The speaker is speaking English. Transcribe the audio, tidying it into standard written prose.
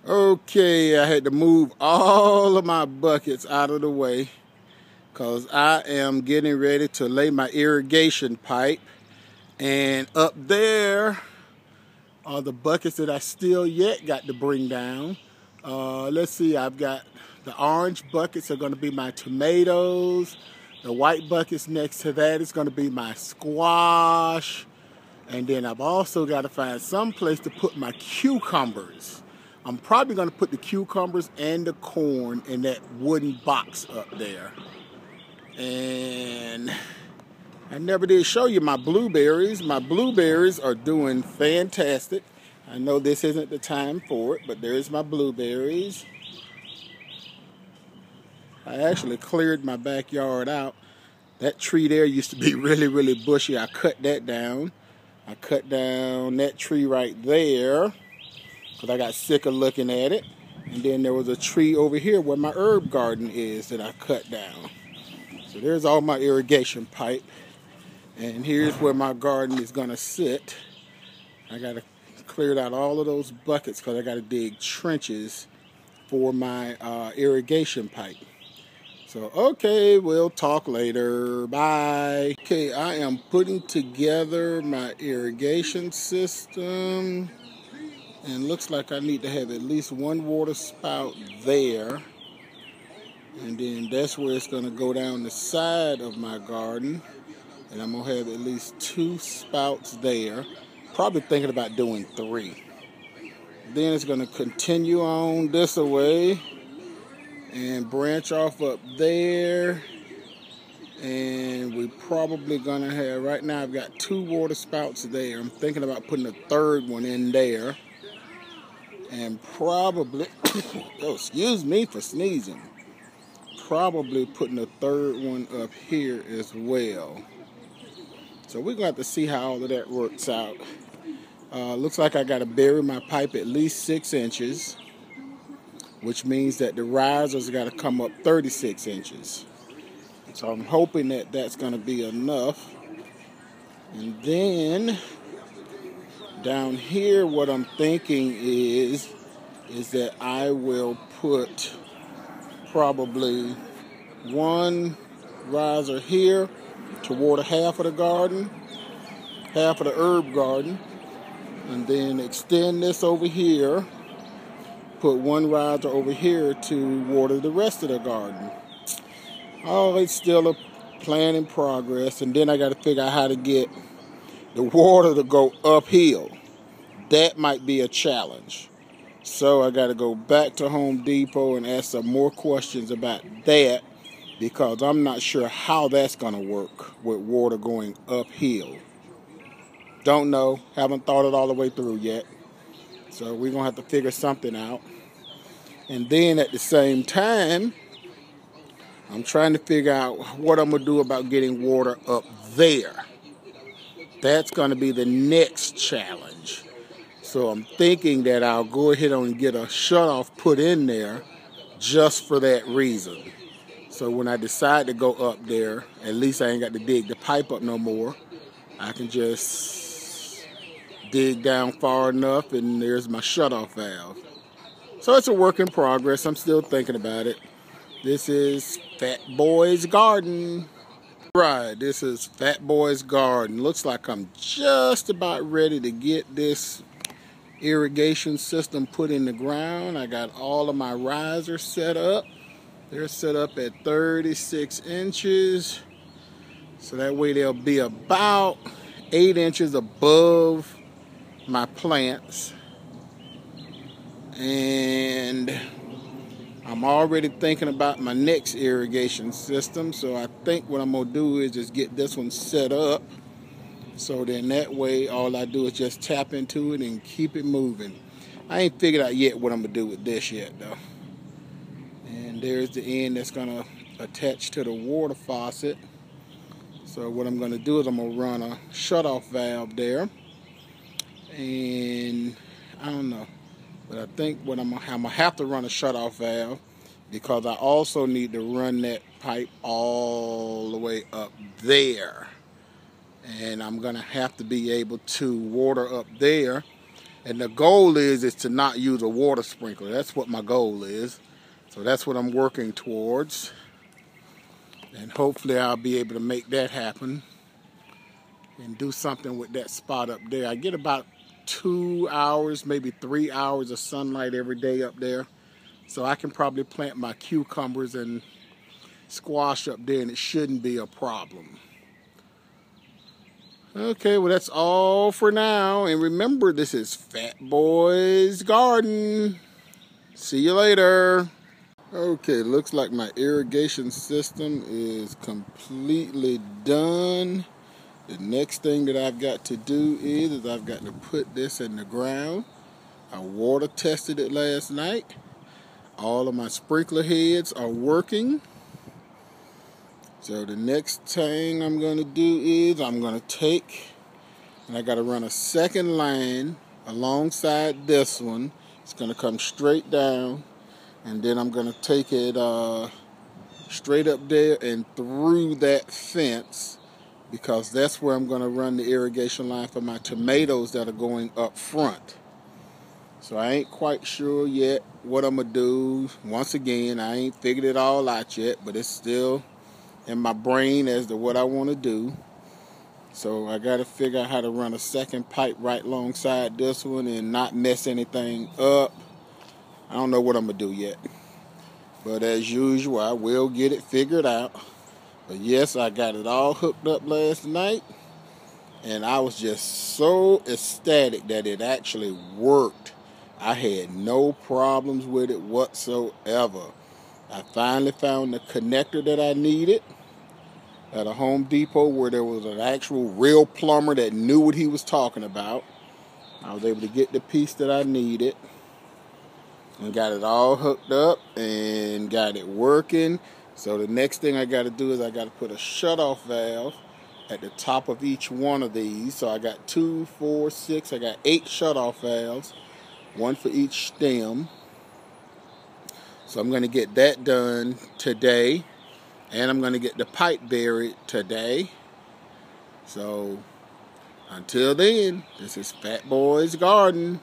Okay, I had to move all of my buckets out of the way because I am getting ready to lay my irrigation pipe. And up there are the buckets that I still yet got to bring down. Let's see, I've got the orange buckets are going to be my tomatoes. The white buckets next to that is going to be my squash. And then I've also got to find some place to put my cucumbers. I'm probably going to put the cucumbers and the corn in that wooden box up there. And I never did show you my blueberries. My blueberries are doing fantastic. I know this isn't the time for it, but there's my blueberries. I actually cleared my backyard out. That tree there used to be really bushy. I cut that down. I cut down that tree right there because I got sick of looking at it. And then there was a tree over here where my herb garden is that I cut down. So there's all my irrigation pipe. And here's where my garden is going to sit. I got to clear out all of those buckets because I got to dig trenches for my irrigation pipe. So, okay, we'll talk later. Bye. Okay, I am putting together my irrigation system. And looks like I need to have at least one water spout there. And then that's where it's going to go down the side of my garden. And I'm going to have at least 2 spouts there. Probably thinking about doing 3. Then it's going to continue on this way and branch off up there. And we're probably going to have, right now I've got 2 water spouts there. I'm thinking about putting a 3rd one in there. And probably, oh, excuse me for sneezing. Probably putting a 3rd one up here as well. So we're going to have to see how all of that works out. Looks like I got to bury my pipe at least 6 inches, which means that the risers got to come up 36 inches. So I'm hoping that that's going to be enough. And then down here, what I'm thinking is that I will put probably 1 riser here to water half of the garden, half of the herb garden, and then extend this over here, put 1 riser over here to water the rest of the garden. Oh, it's still a plan in progress, and then I got to figure out how to get the water to go uphill. That might be a challenge. So I got to go back to Home Depot and ask some more questions about that because I'm not sure how that's going to work with water going uphill. Don't know. Haven't thought it all the way through yet. So we're going to have to figure something out. And then at the same time, I'm trying to figure out what I'm going to do about getting water up there. That's going to be the next challenge. So I'm thinking that I'll go ahead and get a shutoff put in there just for that reason. So when I decide to go up there, at least I ain't got to dig the pipe up no more. I can just dig down far enough and there's my shutoff valve. So it's a work in progress. I'm still thinking about it. This is Fat Boy's Garden. Right, this is Fat Boy's Garden. Looks like I'm just about ready to get this irrigation system put in the ground. I got all of my risers set up. They're set up at 36 inches. So that way they'll be about 8 inches above my plants. And I'm already thinking about my next irrigation system. So I think what I'm going to do is just get this one set up. So then that way, all I do is just tap into it and keep it moving. I ain't figured out yet what I'm going to do with this yet, though. And there's the end that's going to attach to the water faucet. So what I'm going to do is I'm going to run a shutoff valve there. And I don't know. But I think what I'm going to have to run a shutoff valve because I also need to run that pipe all the way up there. And I'm going to have to be able to water up there And the goal is to not use a water sprinkler. That's what my goal is. So that's what I'm working towards. And hopefully I'll be able to make that happen and do something with that spot up there. I get about 2 hours, maybe 3 hours of sunlight every day up there. So I can probably plant my cucumbers and squash up there and it shouldn't be a problem. Okay, well that's all for now. And remember, this is Fat Boy's Garden. See you later. Okay, looks like my irrigation system is completely done. The next thing that I've got to do is I've got to put this in the ground. I water tested it last night. All of my sprinkler heads are working. So the next thing I'm going to do is I'm going to take, and I got to run a second line alongside this one. It's going to come straight down. And then I'm going to take it straight up there and through that fence, because that's where I'm going to run the irrigation line for my tomatoes that are going up front. So I ain't quite sure yet what I'm going to do. Once again, I ain't figured it all out yet, but it's still in my brain as to what I want to do. So I got to figure out how to run a second pipe right alongside this one and not mess anything up. I don't know what I'm going to do yet. But as usual, I will get it figured out. But yes, I got it all hooked up last night. And I was just so ecstatic that it actually worked. I had no problems with it whatsoever. I finally found the connector that I needed at a Home Depot where there was an actual real plumber that knew what he was talking about. I was able to get the piece that I needed. And got it all hooked up and got it working. So the next thing I got to do is I got to put a shutoff valve at the top of each one of these. So I got 2, 4, 6. I got 8 shutoff valves, one for each stem. So I'm going to get that done today, and I'm going to get the pipe buried today. So until then, this is Fat Boy's Garden.